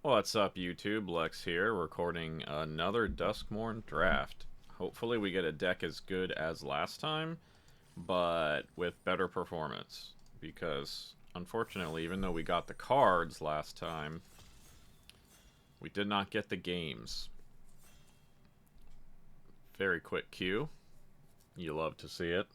What's up, YouTube? Lex here, recording another Duskmourn draft. Hopefully we get a deck as good as last time, but with better performance. Because, unfortunately, even though we got the cards last time, we did not get the games. Very quick queue. You love to see it.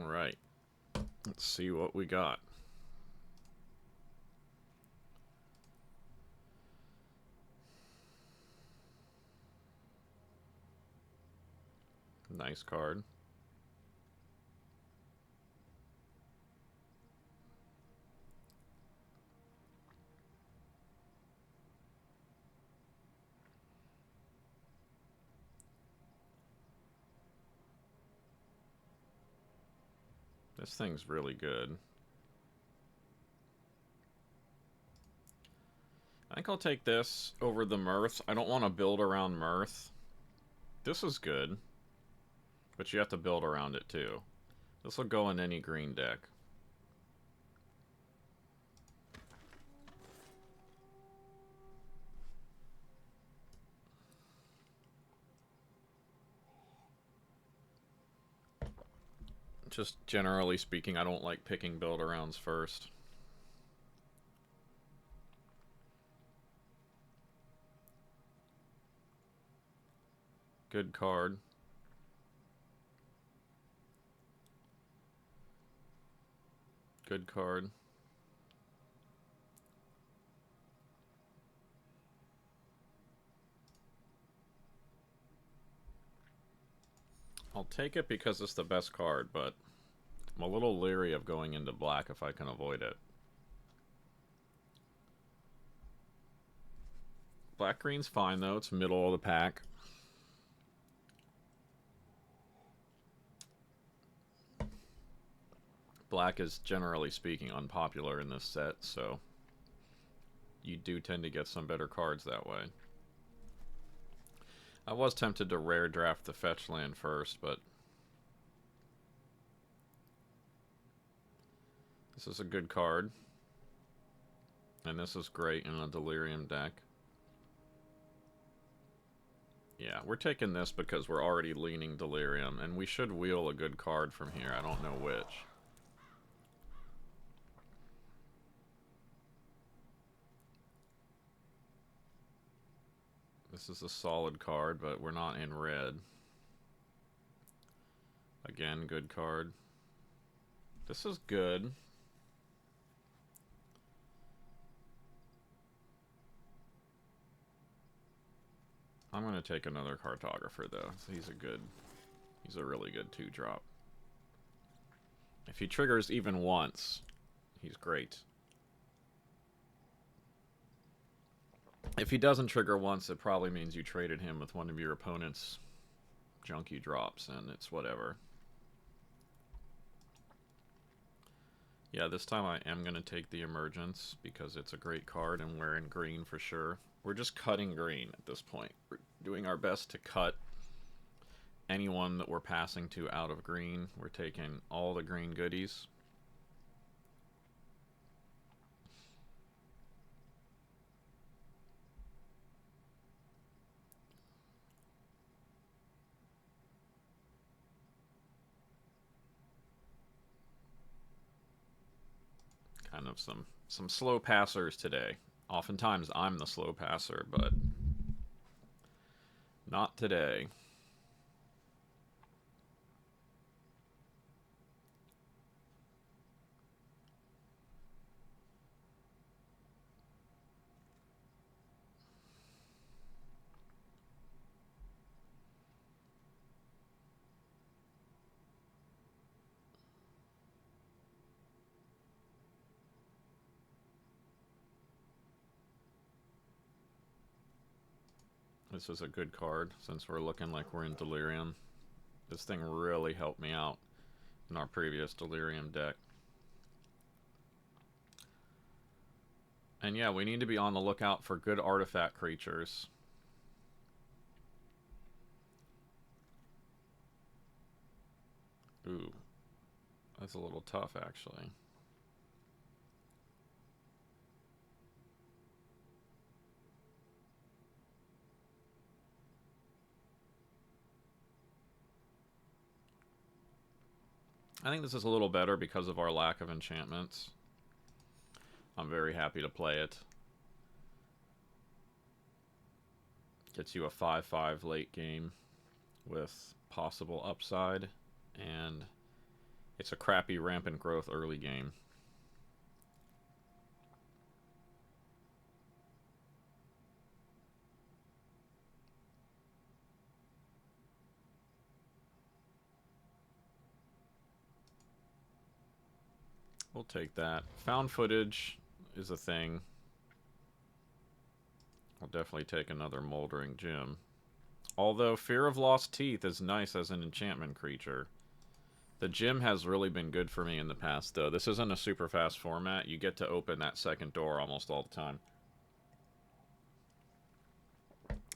Alright, let's see what we got. Nice card. This thing's really good. I think I'll take this over the Mirth. I don't want to build around Mirth. This is good, but you have to build around it too. This will go in any green deck. Just generally speaking, I don't like picking build-arounds first. Good card. Good card. I'll take it because it's the best card, but I'm a little leery of going into black if I can avoid it. Black-green's fine, though. It's middle of the pack. Black is, generally speaking, unpopular in this set, so you do tend to get some better cards that way. I was tempted to rare draft the fetch land first, but this is a good card. And this is great in a Delirium deck. Yeah, we're taking this because we're already leaning Delirium, and we should wheel a good card from here. I don't know which. This is a solid card, but we're not in red. Again, good card. This is good. I'm going to take another Cartographer, though. He's a really good 2-drop. If he triggers even once, he's great. If he doesn't trigger once, it probably means you traded him with one of your opponent's junky drops, and it's whatever. Yeah, this time I am going to take the Emergence, because it's a great card, and we're in green for sure. We're just cutting green at this point. We're doing our best to cut anyone that we're passing to out of green. We're taking all the green goodies. Kind of some slow passers today. Oftentimes I'm the slow passer, but not today. This is a good card since we're looking like we're in Delirium. This thing really helped me out in our previous Delirium deck. And yeah, we need to be on the lookout for good artifact creatures. Ooh, that's a little tough, actually. I think this is a little better because of our lack of enchantments. I'm very happy to play it. Gets you a 5/5 late game with possible upside, and it's a crappy rampant growth early game. We'll take that. Found footage is a thing. I'll definitely take another Moldering Gem. Although Fear of Lost Teeth is nice as an enchantment creature. The gym has really been good for me in the past, though. This isn't a super fast format. You get to open that second door almost all the time.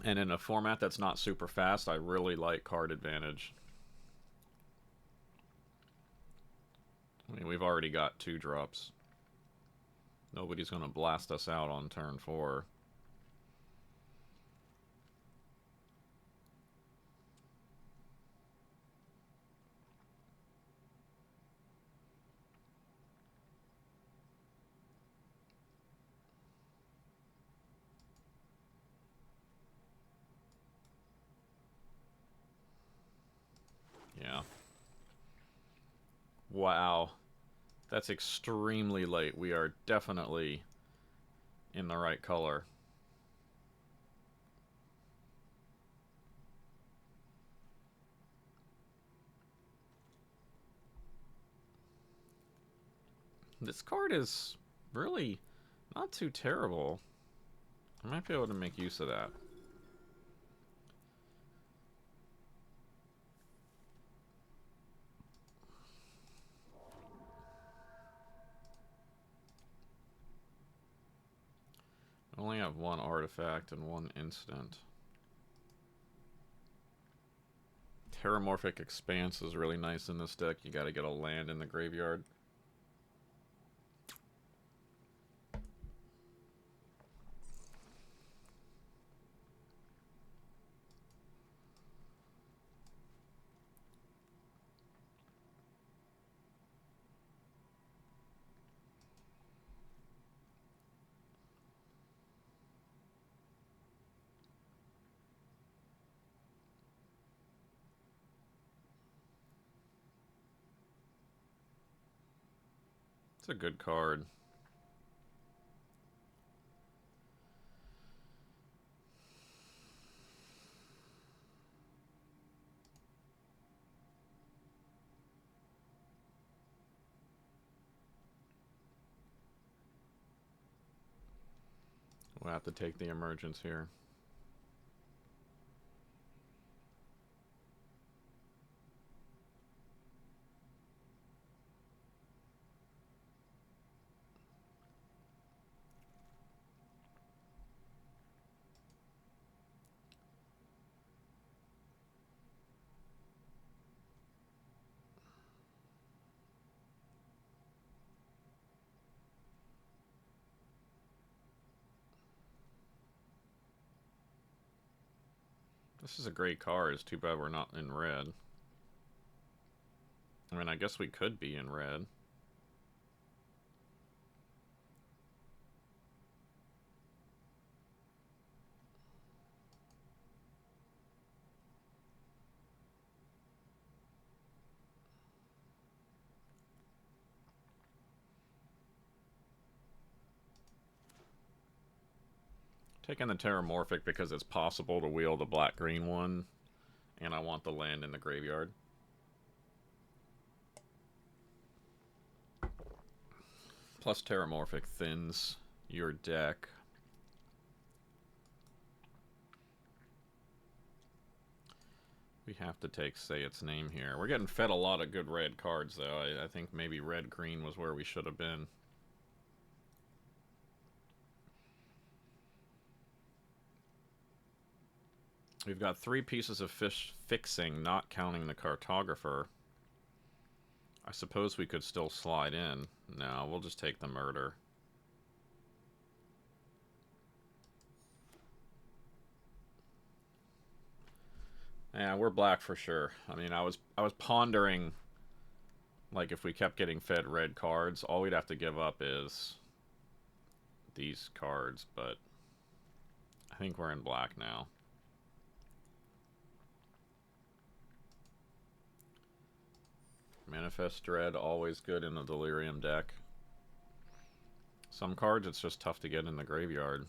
And in a format that's not super fast, I really like card advantage. I mean, we've already got 2 drops. Nobody's going to blast us out on turn 4. Yeah. Wow. That's extremely late. We are definitely in the right color. This card is really not too terrible. I might be able to make use of that. I only have 1 artifact and 1 instant. Terramorphic Expanse is really nice in this deck. You gotta get a land in the graveyard. It's a good card. We'll have to take the emergence here. This is a great card. It's too bad we're not in red. I mean, I guess we could be in red. Taking the Terramorphic because it's possible to wheel the black-green one, and I want the land in the graveyard. Plus Terramorphic thins your deck. We have to take Say Its Name here. We're getting fed a lot of good red cards, though. I think maybe red-green was where we should have been. We've got 3 pieces of fish fixing, not counting the cartographer. I suppose we could still slide in. No, we'll just take the murder. Yeah, we're black for sure. I mean, I was pondering, like, if we kept getting fed red cards, all we'd have to give up is these cards, but I think we're in black now. Manifest Dread, always good in the Delirium deck. Some cards, it's just tough to get in the graveyard.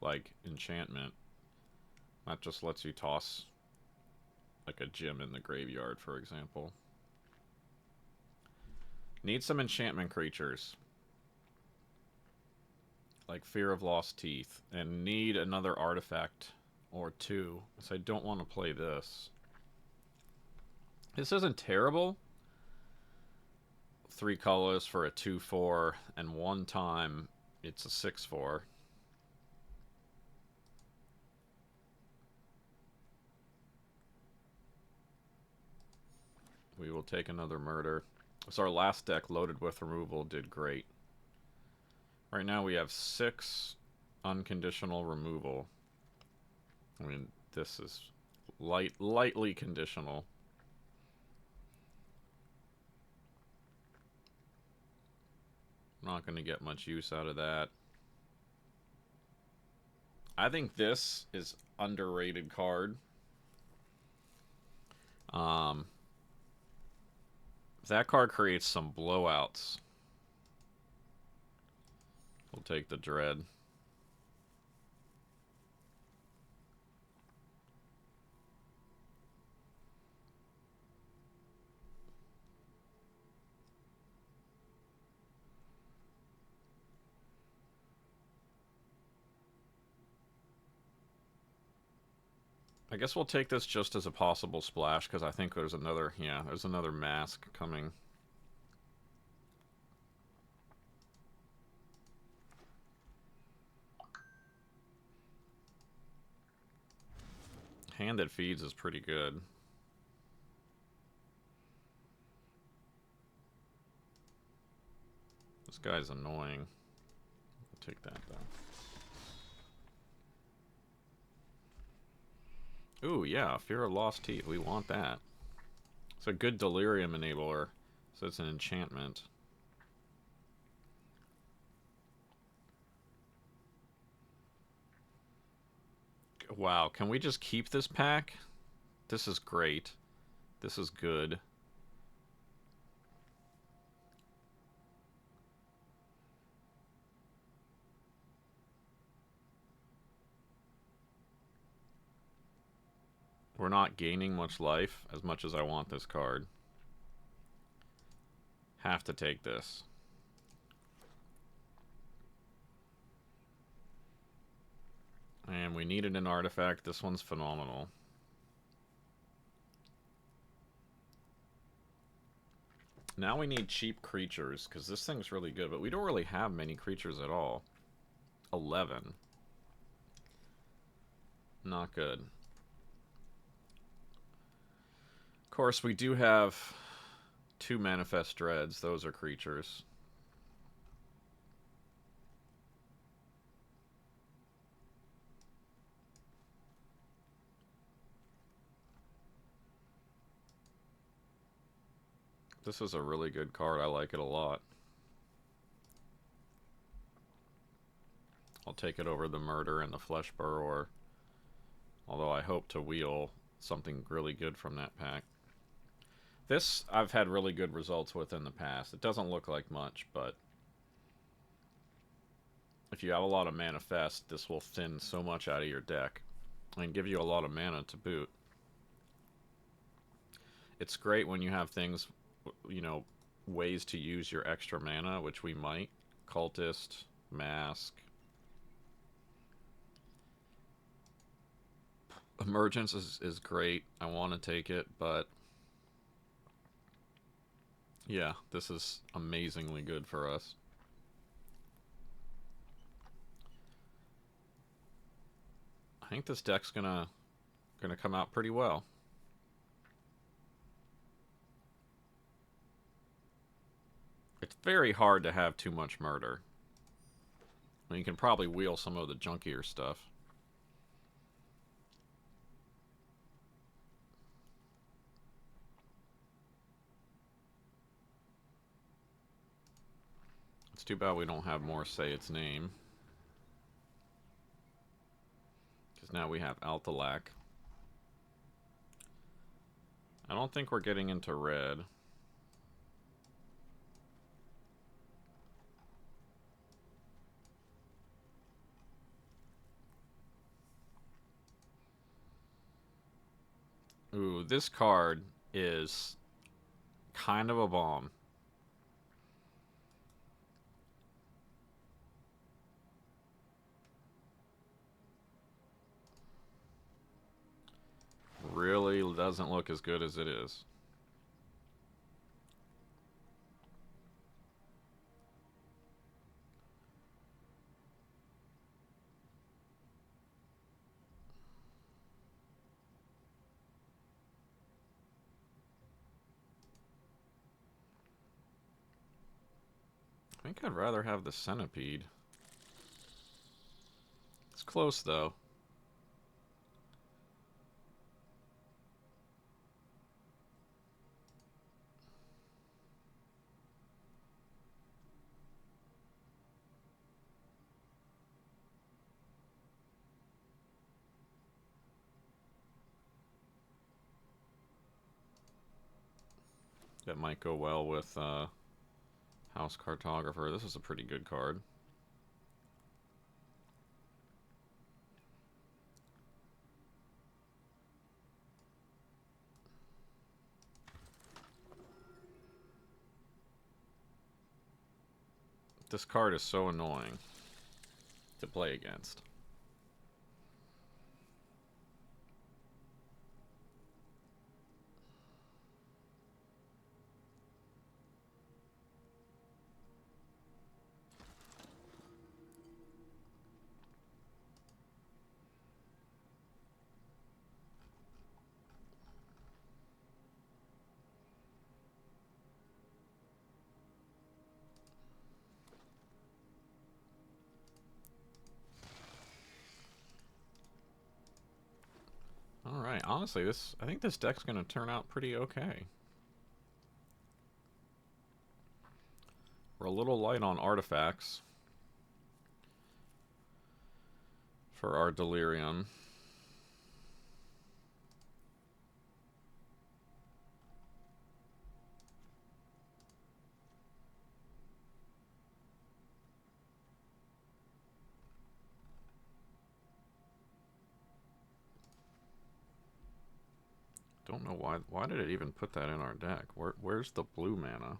Like Enchantment. That just lets you toss like a gem in the graveyard, for example. Need some enchantment creatures. Like Fear of Lost Teeth. And need another artifact or 2. So I don't want to play this. This isn't terrible. 3 colors for a 2/4, and 1 time it's a 6/4. We will take another murder. So our last deck loaded with removal did great. Right now we have 6 unconditional removal. I mean, this is lightly conditional. Not going to get much use out of that. I think this is underrated card. That card creates some blowouts. We'll take the Dread. I guess we'll take this just as a possible splash, because I think there's another, yeah, there's another mask coming. Hand that feeds is pretty good. This guy's annoying. I'll take that, though. Ooh, yeah, Fear of Lost Teeth. We want that. It's a good Delirium enabler, so it's an enchantment. Wow, can we just keep this pack? This is great. This is good. We're not gaining much life, as much as I want this card. Have to take this. And we needed an artifact. This one's phenomenal. Now we need cheap creatures, because this thing's really good, but we don't really have many creatures at all. 11. Not good. Of course, we do have 2 Manifest Dreads. Those are creatures. This is a really good card. I like it a lot. I'll take it over the Murder and the Flesh Burrower. Although I hope to wheel something really good from that pack. This I've had really good results with in the past. It doesn't look like much, but if you have a lot of Manifest, this will thin so much out of your deck and give you a lot of mana to boot. It's great when you have things, you know, ways to use your extra mana, which we might. Cultist, Mask. Emergence is great. I want to take it, but yeah, this is amazingly good for us. I think this deck's gonna come out pretty well. It's very hard to have too much murder. I mean, you can probably wheel some of the junkier stuff. It's too bad we don't have more say its name. Because now we have Altalac. I don't think we're getting into red. Ooh, this card is kind of a bomb. Really doesn't look as good as it is. I think I'd rather have the centipede. It's close, though. That might go well with House Cartographer. This is a pretty good card. This card is so annoying to play against. Alright, honestly, I think this deck's going to turn out pretty okay. We're a little light on artifacts for our Delirium. Don't know why did it even put that in our deck? Where's the blue mana?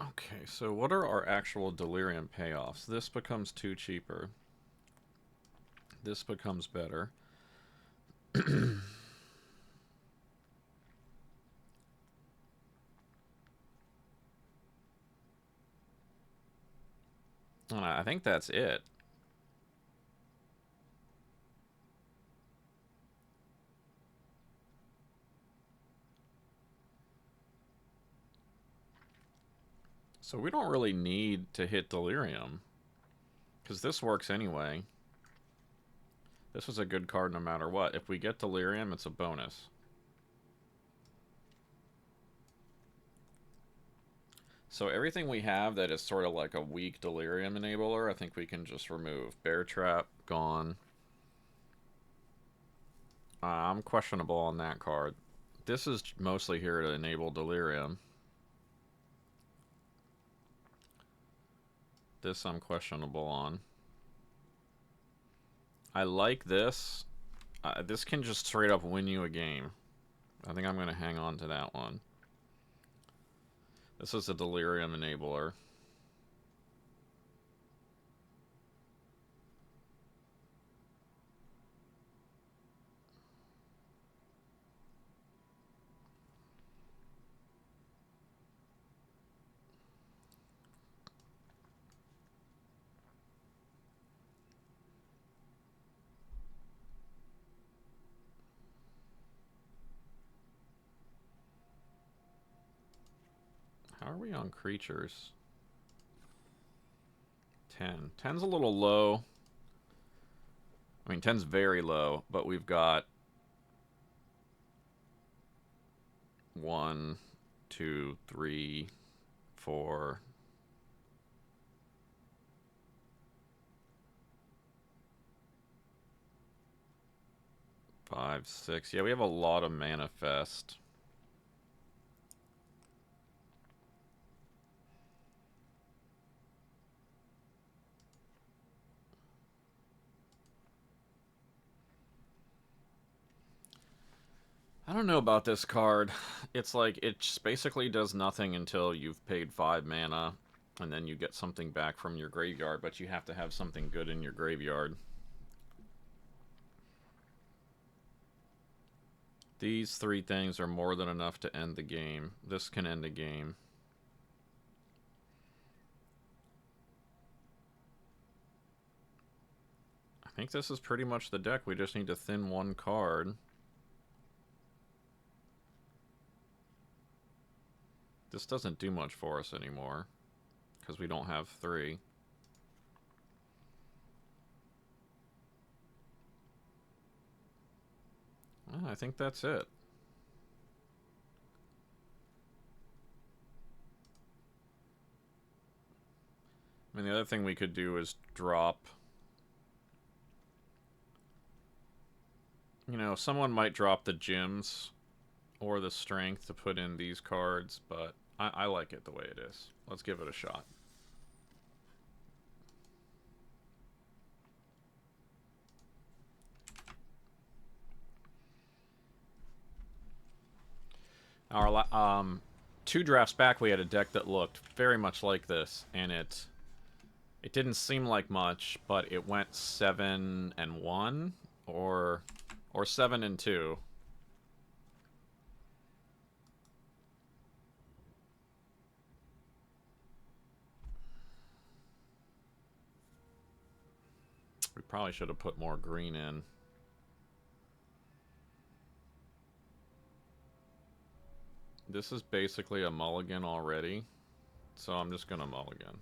Okay, so what are our actual Delirium payoffs? This becomes 2 cheaper. This becomes better. I think that's it. So we don't really need to hit Delirium, because this works anyway. This was a good card no matter what. If we get Delirium, it's a bonus. So everything we have that is sort of like a weak Delirium enabler, I think we can just remove. Bear Trap, gone. I'm questionable on that card. This is mostly here to enable Delirium. This I'm questionable on. I like this. This can just straight up win you a game. I think I'm going to hang on to that one. This is a Delirium Enabler. How are we on creatures? 10. 10's a little low. I mean, 10's very low, but we've got 1, 2, 3, 4. 5, 6. Yeah, we have a lot of manifest. I don't know about this card. It's like, it just basically does nothing until you've paid 5 mana, and then you get something back from your graveyard, but you have to have something good in your graveyard. These 3 things are more than enough to end the game. This can end the game. I think this is pretty much the deck. We just need to thin 1 card. This doesn't do much for us anymore, because we don't have 3. Well, I think that's it. I mean, the other thing we could do is drop... You know, someone might drop the gems or the strength to put in these cards, but I like it the way it is. Let's give it a shot. Our 2 drafts back, we had a deck that looked very much like this, and it didn't seem like much, but it went 7-1 or 7-2. We probably should have put more green in. This is basically a mulligan already, so I'm just gonna mulligan.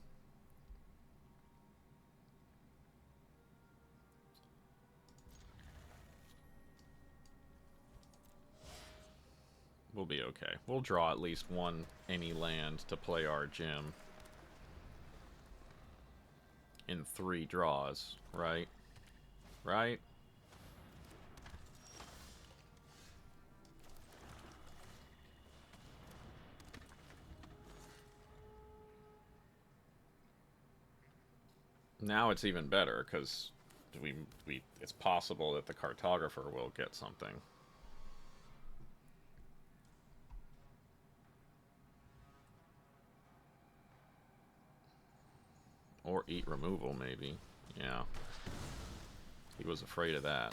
We'll be okay. We'll draw at least 1 any land to play our gem in 3 draws, right? Right? Now it's even better, because it's possible that the cartographer will get something. Or eat removal, maybe. Yeah. He was afraid of that.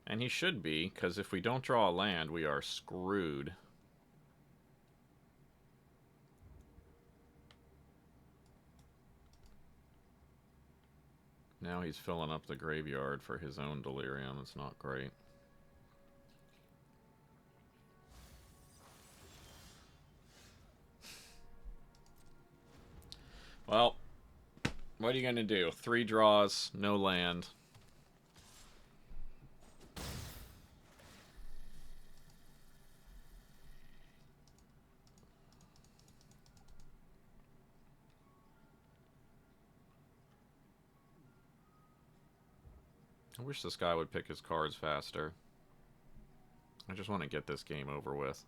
And he should be, because if we don't draw a land, we are screwed. Now he's filling up the graveyard for his own delirium. It's not great. Well, what are you going to do? 3 draws, no land. I wish this guy would pick his cards faster. I just want to get this game over with.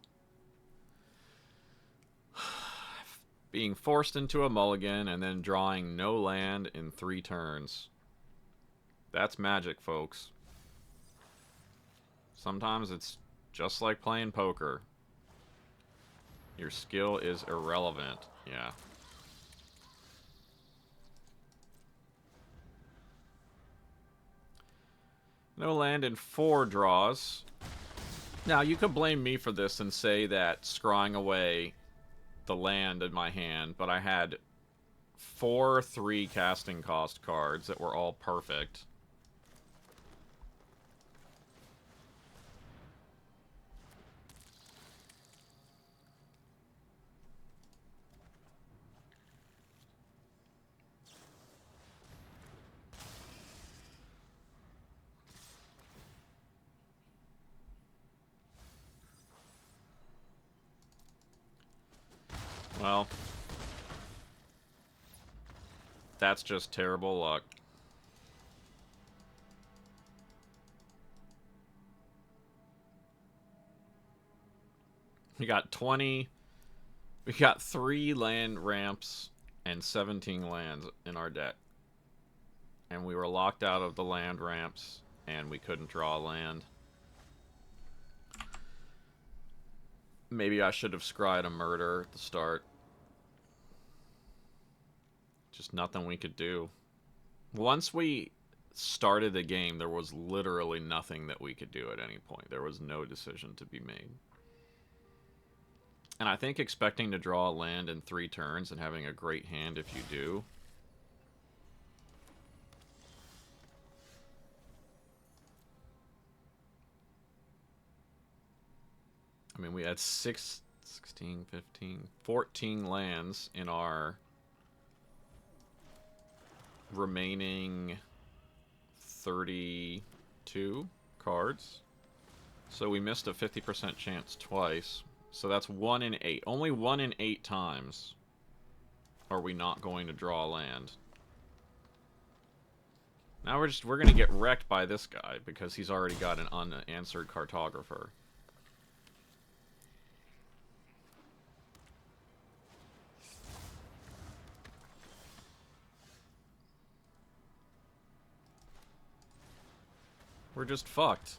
Being forced into a mulligan and then drawing no land in 3 turns. That's magic, folks. Sometimes it's just like playing poker. Your skill is irrelevant. Yeah. No land in 4 draws. Now, you could blame me for this and say that scrying away the land in my hand, but I had 4 3 casting cost cards that were all perfect. Well, that's just terrible luck. We got 20. We got 3 land ramps and 17 lands in our deck. And we were locked out of the land ramps, and we couldn't draw land. Maybe I should have scryed a murder at the start. Just nothing we could do. Once we started the game, there was literally nothing that we could do at any point. There was no decision to be made. And I think expecting to draw a land in 3 turns and having a great hand if you do. I mean, we had 16, 15, 14 lands in our remaining 32 cards. So we missed a 50% chance twice. So that's 1 in 8. Only 1 in 8 times are we not going to draw a land. Now we're gonna get wrecked by this guy because he's already got an unanswered cartographer. We're just fucked.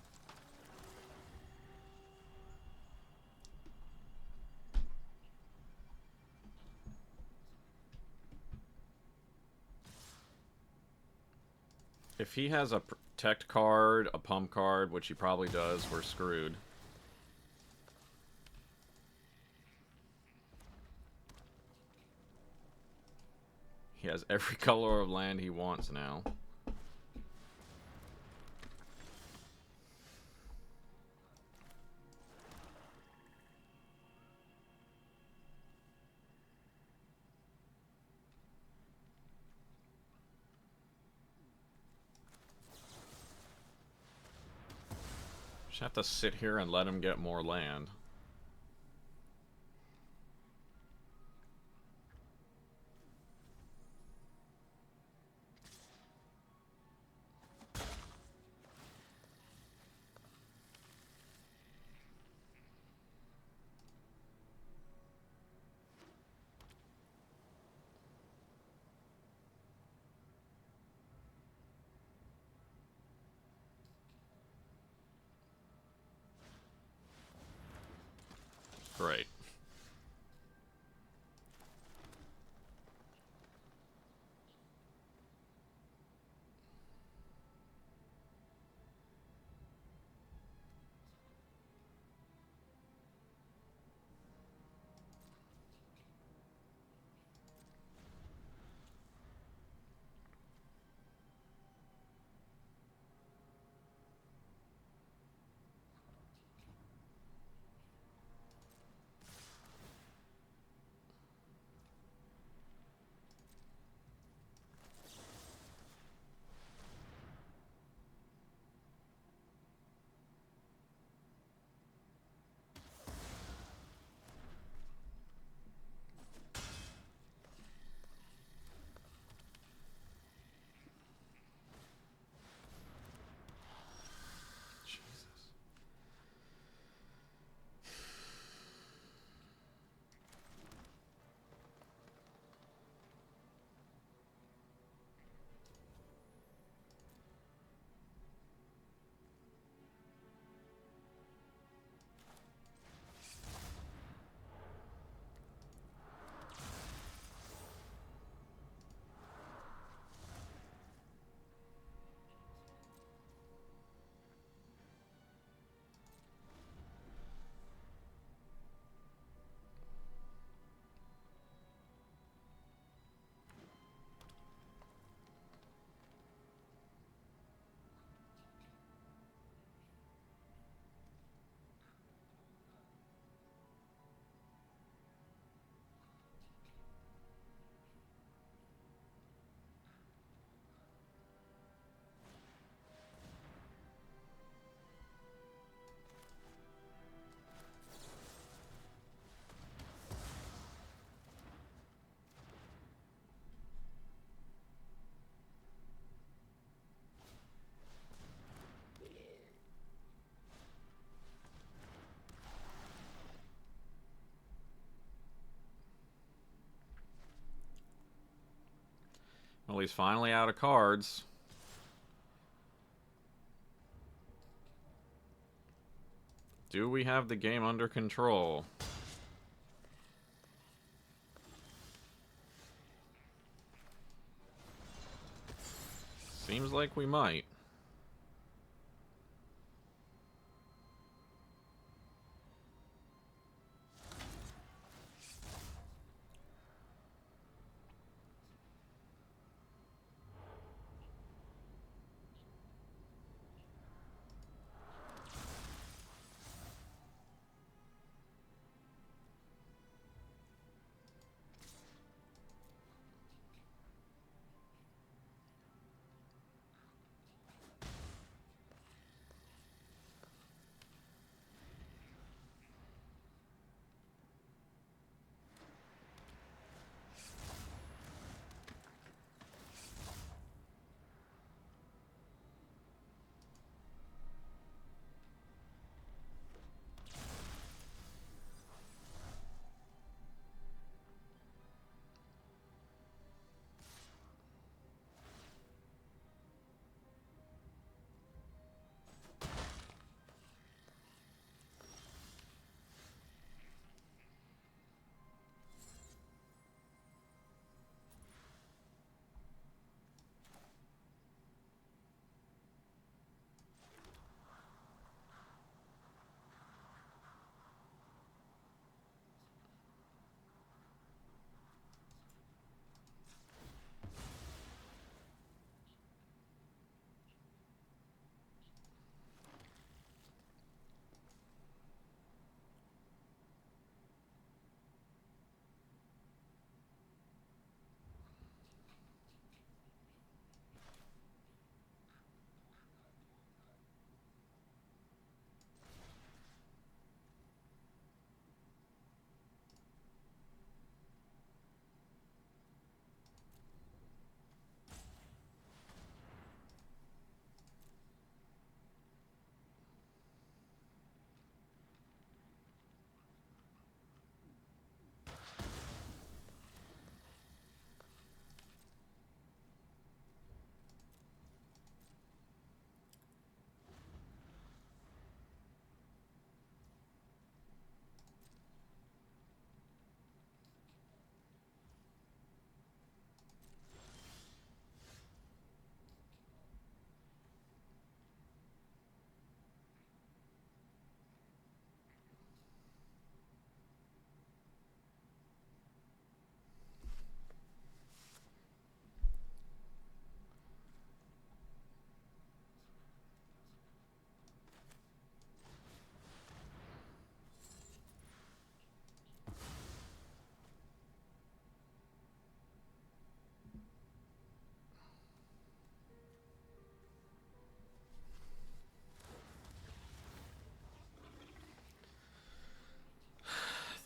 If he has a protect card, a pump card, which he probably does, we're screwed. He has every color of land he wants now. Just have to sit here and let him get more land. Well, he's finally out of cards. Do we have the game under control? Seems like we might.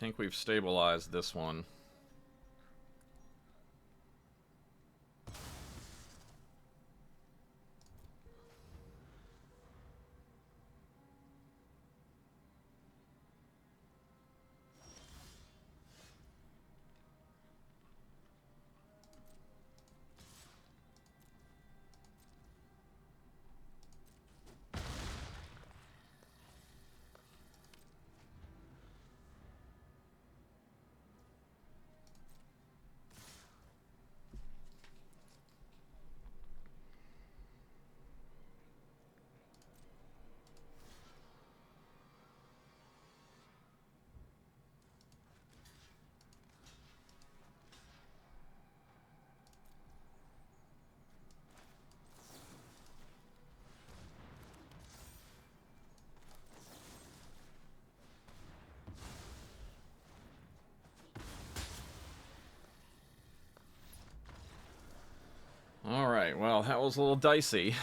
I think we've stabilized this one. Alright, well, that was a little dicey.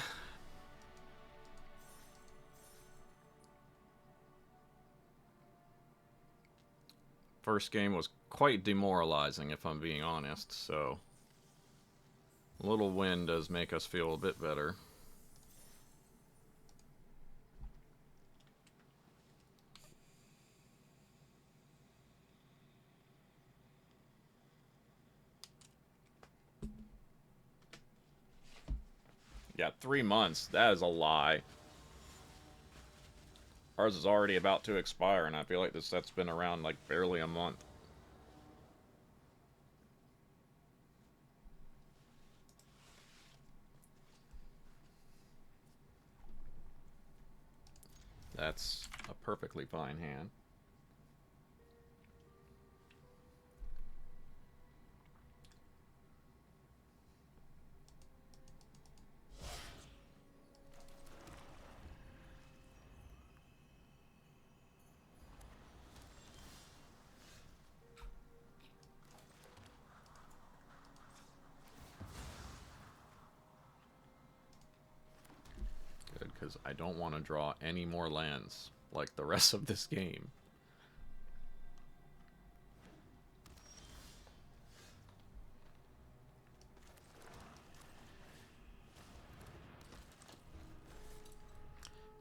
First game was quite demoralizing, if I'm being honest, so a little win does make us feel a bit better. Yeah, 3 months. That is a lie. Ours is already about to expire, and I feel like this set's been around like barely a month. That's a perfectly fine hand. Good, because I don't want to draw any more lands like the rest of this game.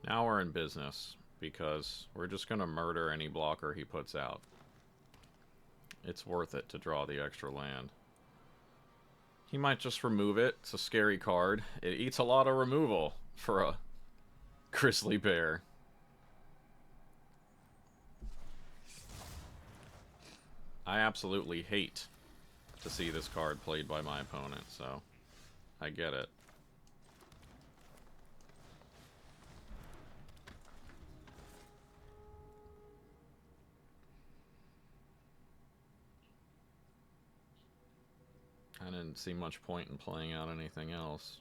Now we're in business, because we're just going to murder any blocker he puts out. It's worth it to draw the extra land. He might just remove it. It's a scary card. It eats a lot of removal for a grizzly bear. I absolutely hate to see this card played by my opponent, so I get it. I didn't see much point in playing out anything else.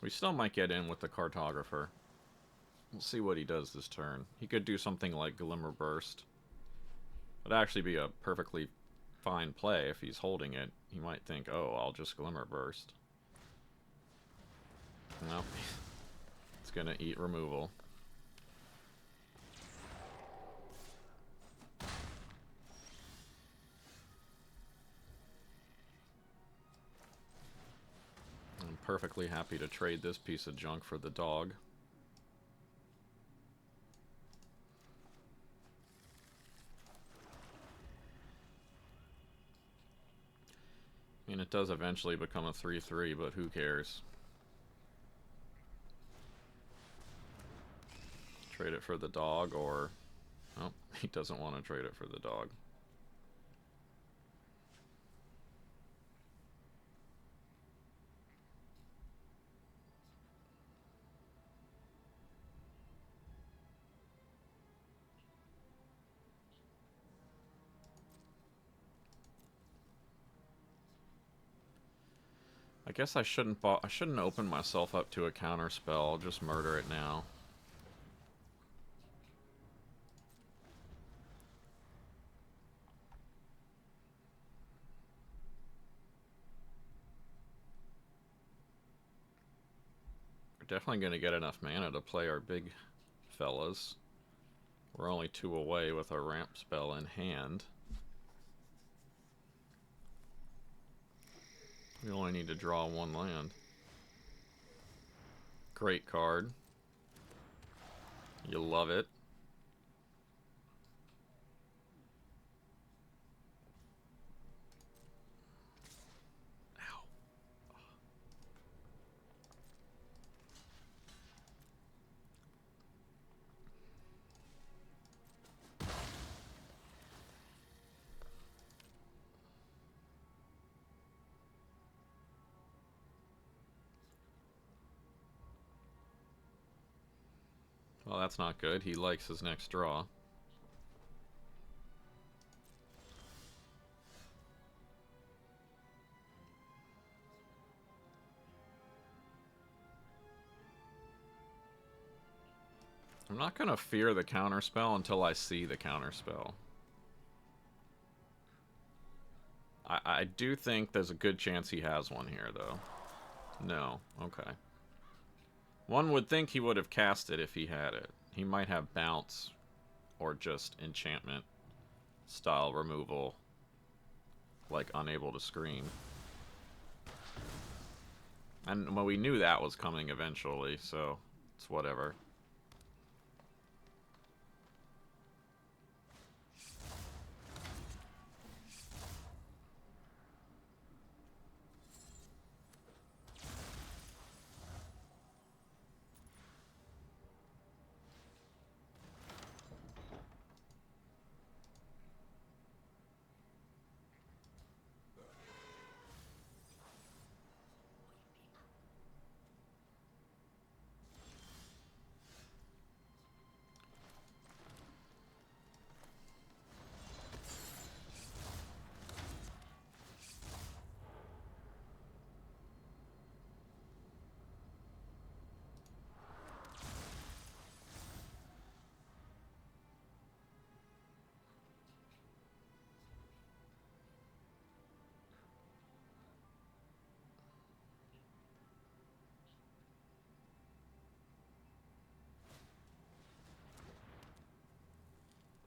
We still might get in with the Cartographer. We'll see what he does this turn. He could do something like Glimmer Burst. Would actually be a perfectly fine play if he's holding it. He might think, oh, I'll just Glimmer Burst. Nope. It's gonna eat removal. I'm perfectly happy to trade this piece of junk for the dog. I mean, it does eventually become a 3-3, but who cares? Trade it for the dog, or... Oh, he doesn't want to trade it for the dog. I guess I shouldn't open myself up to a counter spell. I'll just murder it now. We're definitely going to get enough mana to play our big fellas. We're only 2 away with our ramp spell in hand. We only need to draw 1 land. Great card. You love it. Ow. Well, that's not good. He likes his next draw. I'm not going to fear the counterspell until I see the counterspell. I do think there's a good chance he has one here, though. No. Okay. One would think he would have cast it if he had it. He might have bounce or just enchantment style removal, like unable to screen. And well, we knew that was coming eventually, so it's whatever.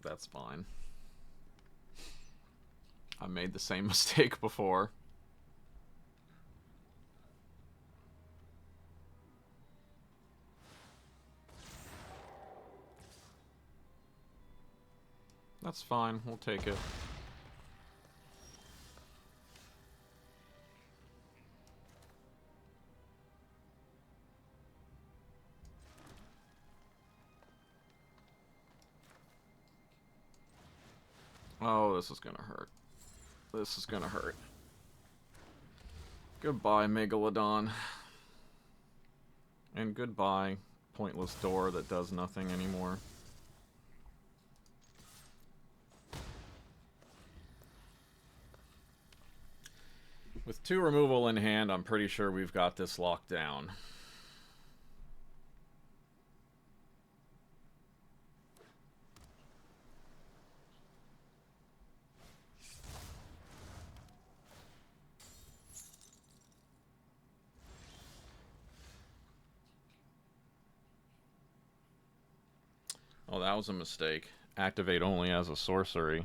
That's fine. I made the same mistake before. That's fine. We'll take it. Oh, this is gonna hurt. This is gonna hurt. Goodbye, Megalodon. And goodbye, pointless door that does nothing anymore. With 2 removal in hand, I'm pretty sure we've got this locked down. Oh, that was a mistake. Activate only as a sorcery.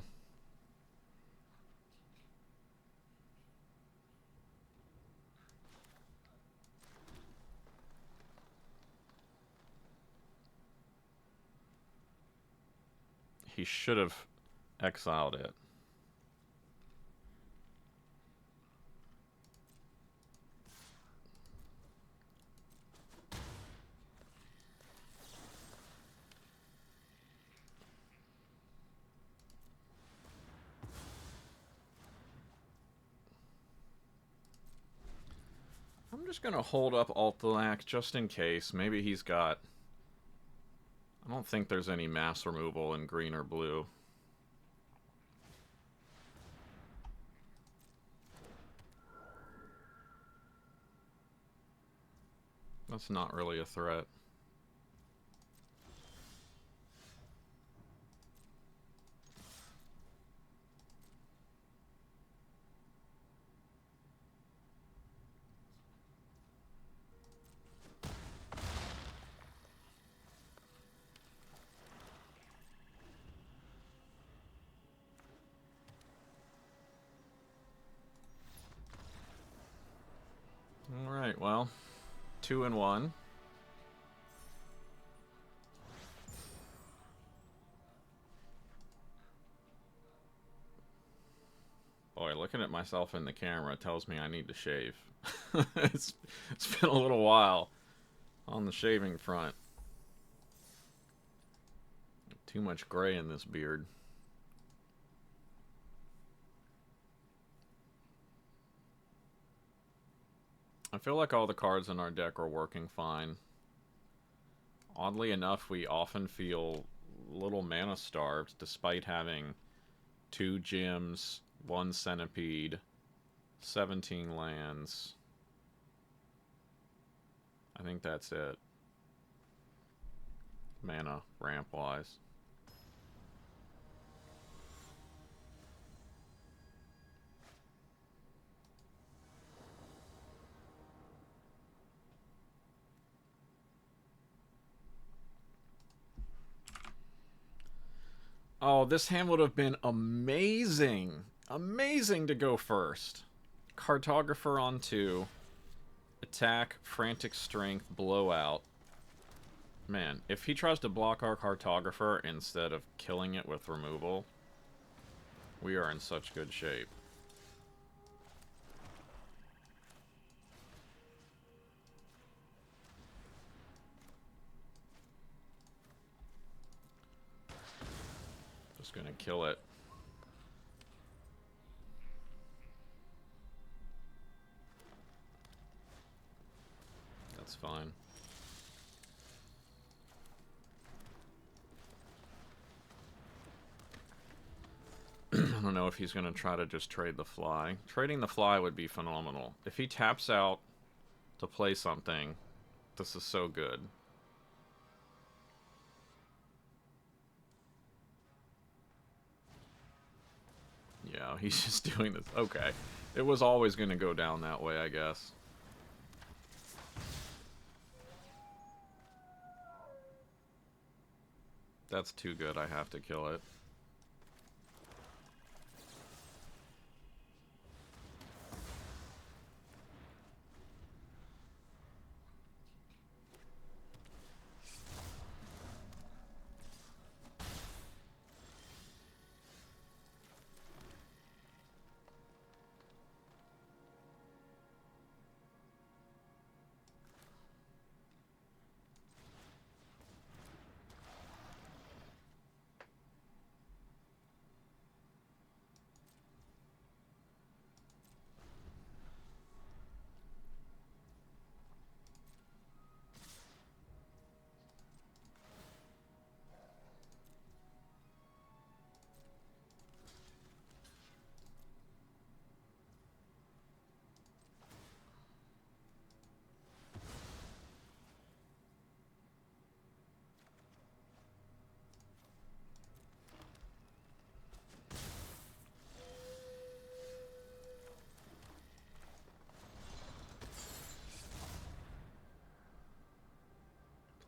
He should have exiled it. I'm just gonna hold up Altalac just in case. Maybe he's got... I don't think there's any mass removal in green or blue. That's not really a threat. Alright, well, 2 and 1. Boy, looking at myself in the camera tells me I need to shave. it's been a little while on the shaving front. Too much gray in this beard. I feel like all the cards in our deck are working fine. Oddly enough, we often feel a little mana starved despite having 2 gems, 1 centipede, 17 lands. I think that's it. Mana ramp wise. Oh, this hand would have been amazing. Amazing to go first. Cartographer on 2. Attack, Frantic Strength, Blowout. Man, if he tries to block our Cartographer instead of killing it with removal, we are in such good shape. Just gonna kill it. That's fine. I don't know if he's gonna try to just trade the fly. Trading the fly would be phenomenal. If he taps out to play something, this is so good. Yeah, he's just doing this. Okay. It was always going to go down that way, I guess. That's too good. I have to kill it.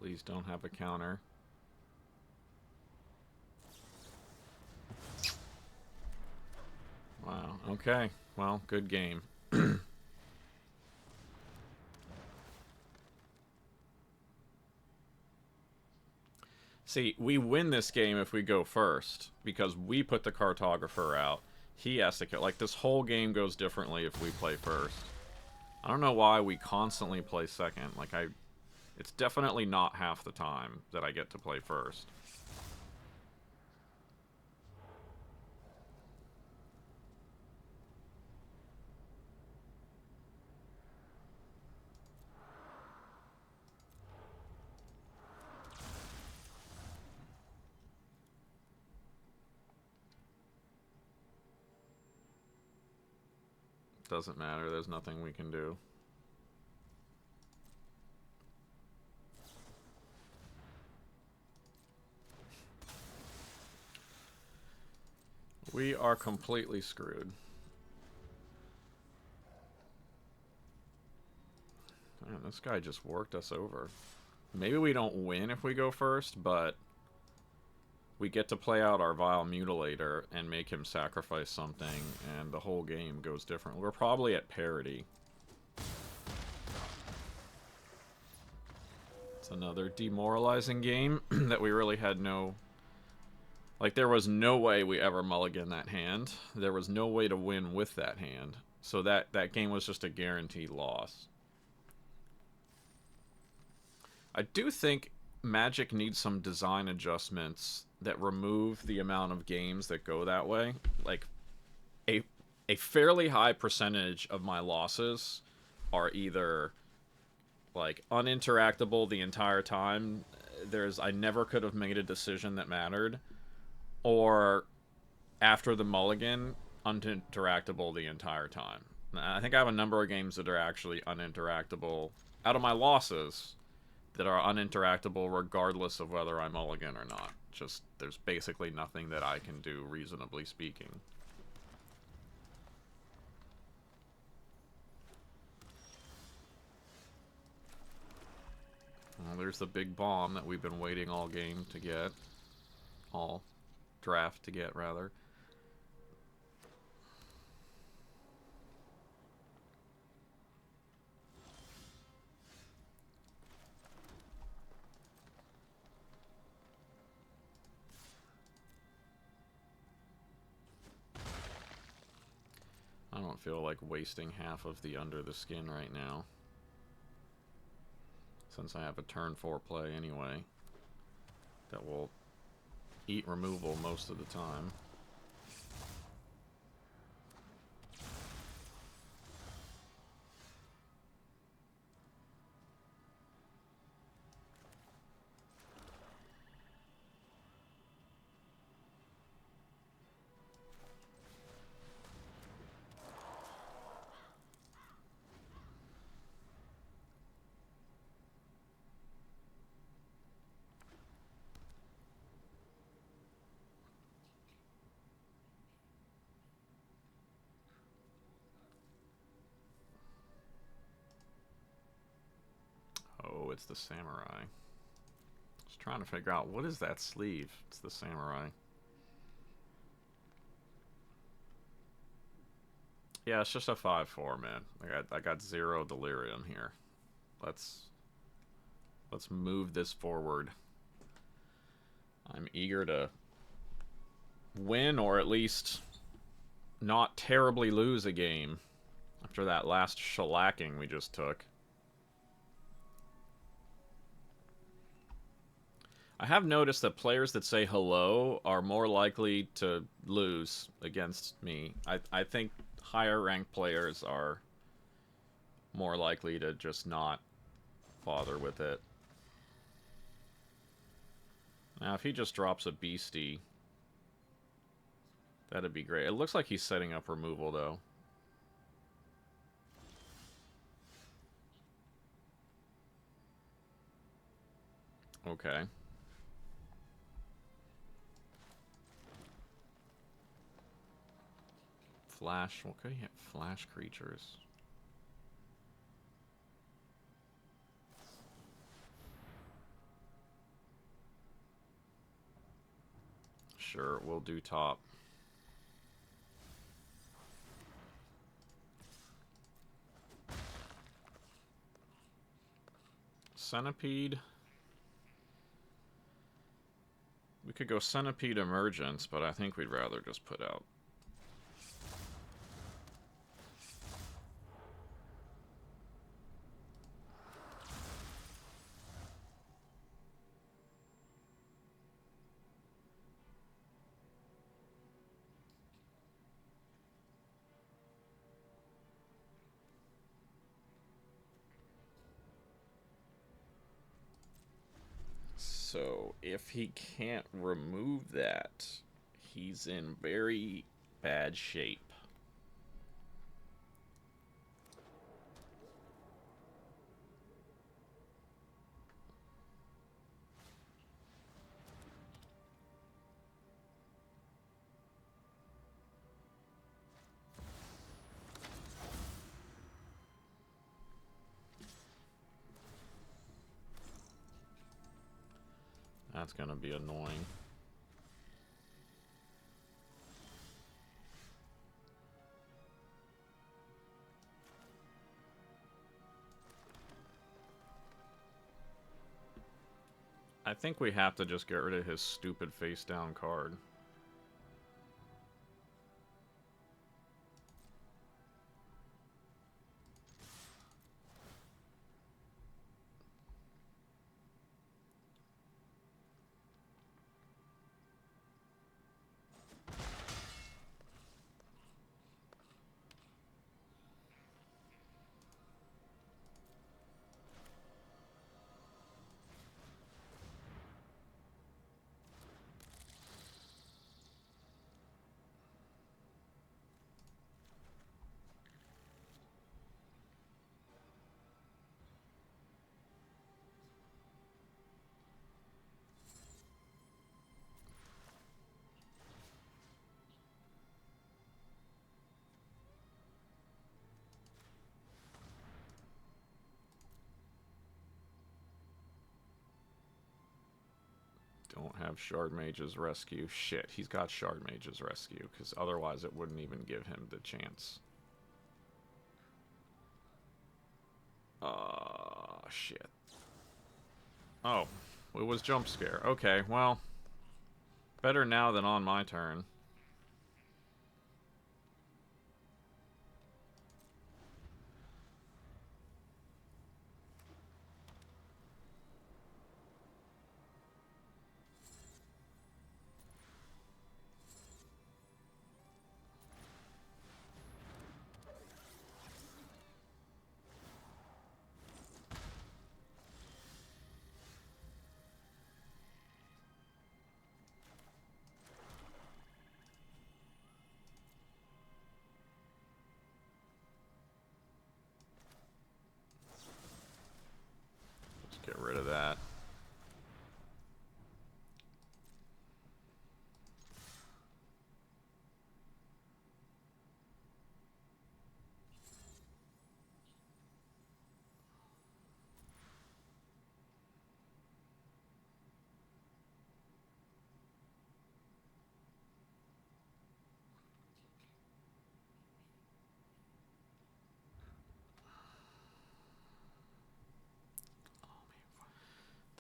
Please don't have a counter. Wow, okay. Well, good game. See, we win this game if we go first, because we put the cartographer out. He has to kill. Like, this whole game goes differently if we play first. I don't know why we constantly play second. Like, it's definitely not half the time that I get to play first. Doesn't matter, there's nothing we can do. We are completely screwed. Man, this guy just worked us over. Maybe we don't win if we go first, but we get to play out our Vile Mutilator and make him sacrifice something, and the whole game goes different. We're probably at parity. It's another demoralizing game that we really had no... Like, there was no way we ever mulligan that hand. There was no way to win with that hand. So that game was just a guaranteed loss. I do think Magic needs some design adjustments that remove the amount of games that go that way. Like, a fairly high percentage of my losses are either, like, uninteractable the entire time. I never could have made a decision that mattered. Or, after the mulligan, uninteractable the entire time. I think I have a number of games that are actually uninteractable out of my losses that are uninteractable regardless of whether I mulligan or not. Just, there's basically nothing that I can do, reasonably speaking. Well, there's the big bomb that we've been waiting all game to get. All draft to get, rather. I don't feel like wasting half of the under the skin right now, since I have a turn 4 play anyway that will eat removal most of the time. Oh, it's the samurai. Just trying to figure out, what is that sleeve? It's the samurai. Yeah, it's just a 5/4, man. I got 0 delirium here. Let's move this forward. I'm eager to win, or at least not terribly lose a game after that last shellacking we just took. I have noticed that players that say hello are more likely to lose against me. I think higher ranked players are more likely to just not bother with it. Now, if he just drops a beastie, that'd be great. It looks like he's setting up removal, though. Okay. Flash. What could he have? Flash creatures. Sure, we'll do top. Centipede. We could go Centipede Emergence, but I think we'd rather just put out. So, if he can't remove that, he's in very bad shape. That's gonna be annoying. I think we have to just get rid of his stupid face down card. Don't have Shard Mage's Rescue. Shit, he's got Shard Mage's Rescue, because otherwise it wouldn't even give him the chance. Shit. Oh, it was Jump Scare. Okay, well, better now than on my turn. Let's get rid of that.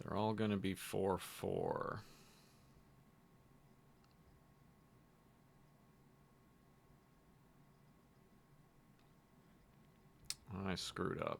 They're all gonna be 4/4. I screwed up.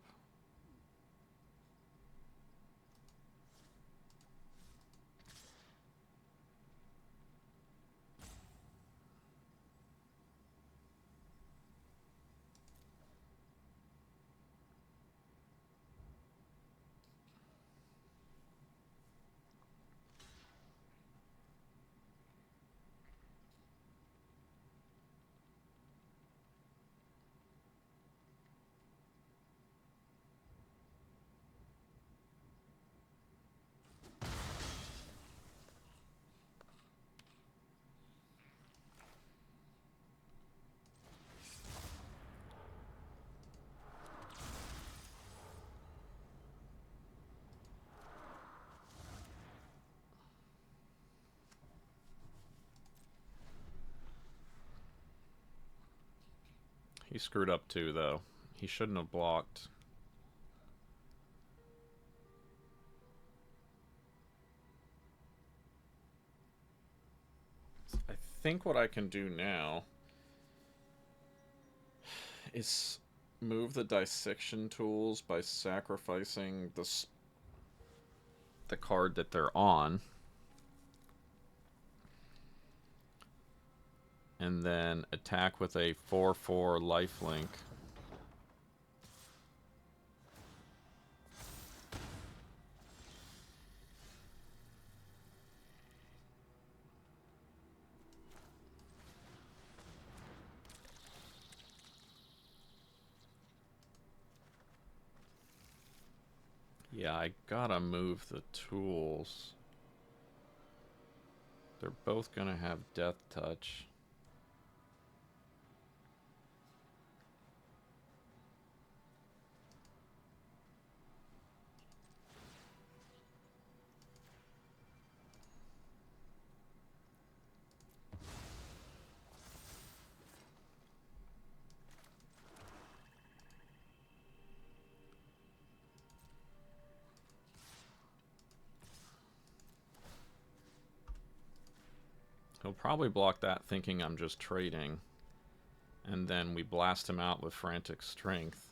He screwed up too, though. He shouldn't have blocked. I think what I can do now is move the dissection tools by sacrificing the card that they're on. And then attack with a 4/4 lifelink. Yeah, I gotta move the tools. They're both gonna have Death Touch. He'll probably block that thinking I'm just trading. And then we blast him out with Frantic Strength.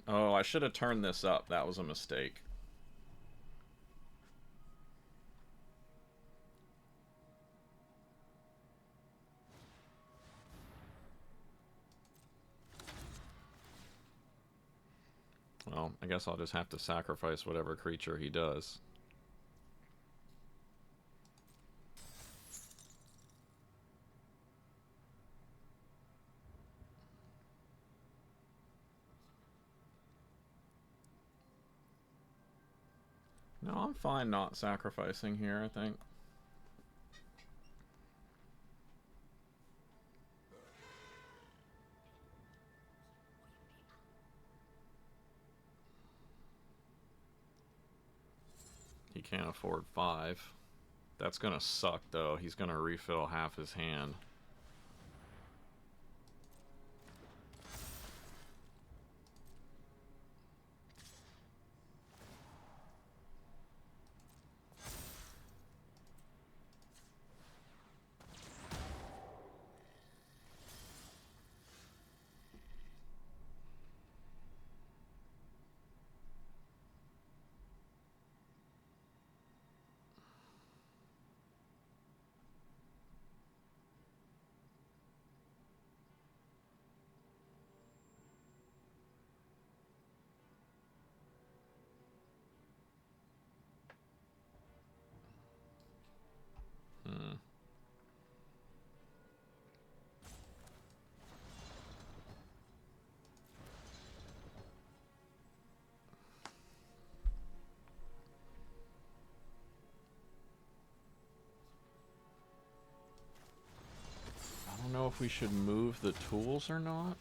Oh, I should have turned this up. That was a mistake. Well, I guess I'll just have to sacrifice whatever creature he does. No, I'm fine not sacrificing here, I think. He can't afford 5. That's gonna suck, though. He's gonna refill half his hand. I don't know if we should move the tools or not.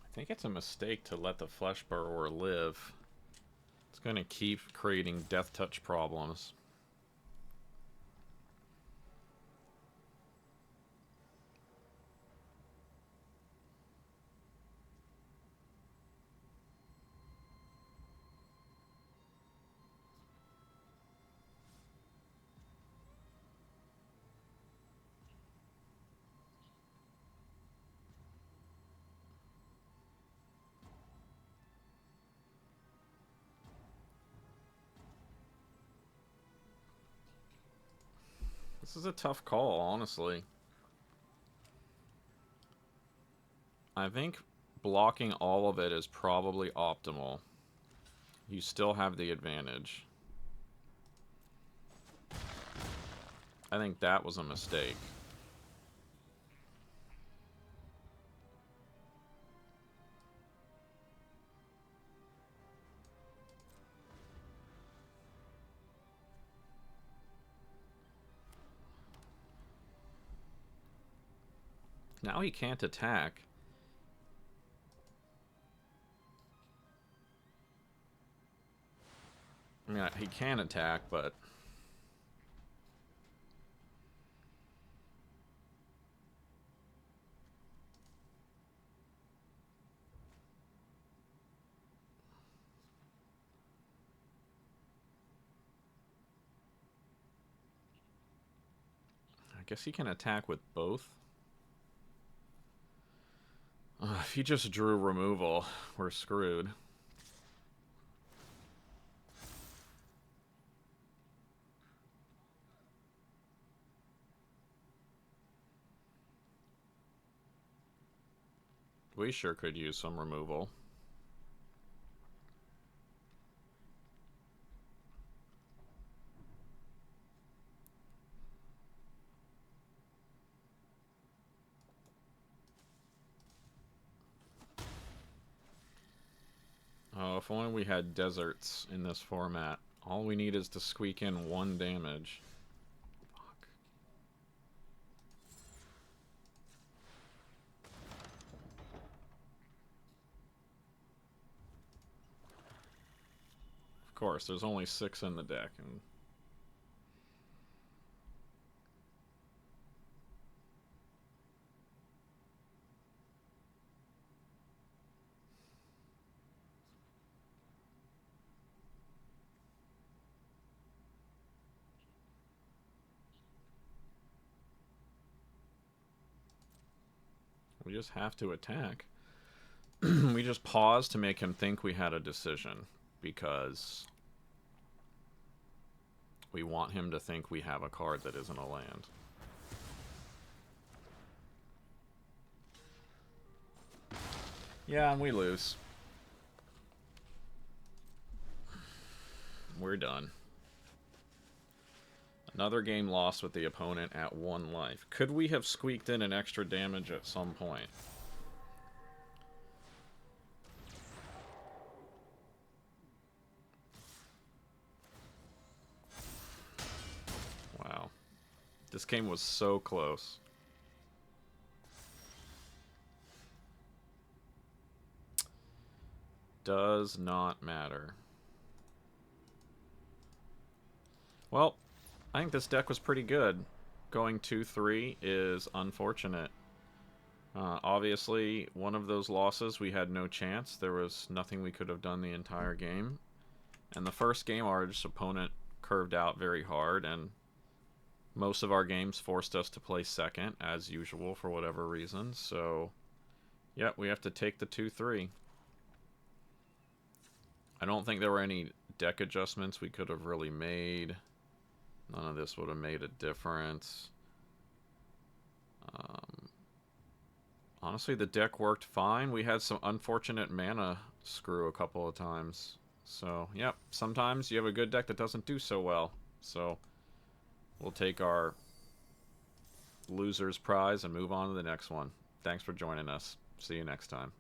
I think it's a mistake to let the Flesh Burrower live. It's going to keep creating Death Touch problems. This is a tough call, honestly. I think blocking all of it is probably optimal. You still have the advantage. I think that was a mistake. Now he can't attack. I mean, he can attack, but... I guess he can attack with both. If he just drew removal, we're screwed. We sure could use some removal. Oh, if only we had deserts in this format. All we need is to squeak in 1 damage. Fuck. Of course, there's only 6 in the deck, and... we just have to attack. We just pause to make him think we had a decision, because we want him to think we have a card that isn't a land. Yeah, and we lose. We're done. Another game lost with the opponent at 1 life. Could we have squeaked in an extra damage at some point? Wow. This game was so close. Does not matter. Well, I think this deck was pretty good. Going 2-3 is unfortunate. Obviously, one of those losses we had no chance. There was nothing we could have done the entire game. And the first game, our opponent curved out very hard, and most of our games forced us to play second, as usual, for whatever reason. So, yeah, we have to take the 2-3. I don't think there were any deck adjustments we could have really made. None of this would have made a difference. Honestly, the deck worked fine. We had some unfortunate mana screw a couple of times. So, yep, sometimes you have a good deck that doesn't do so well. So, we'll take our loser's prize and move on to the next one. Thanks for joining us. See you next time.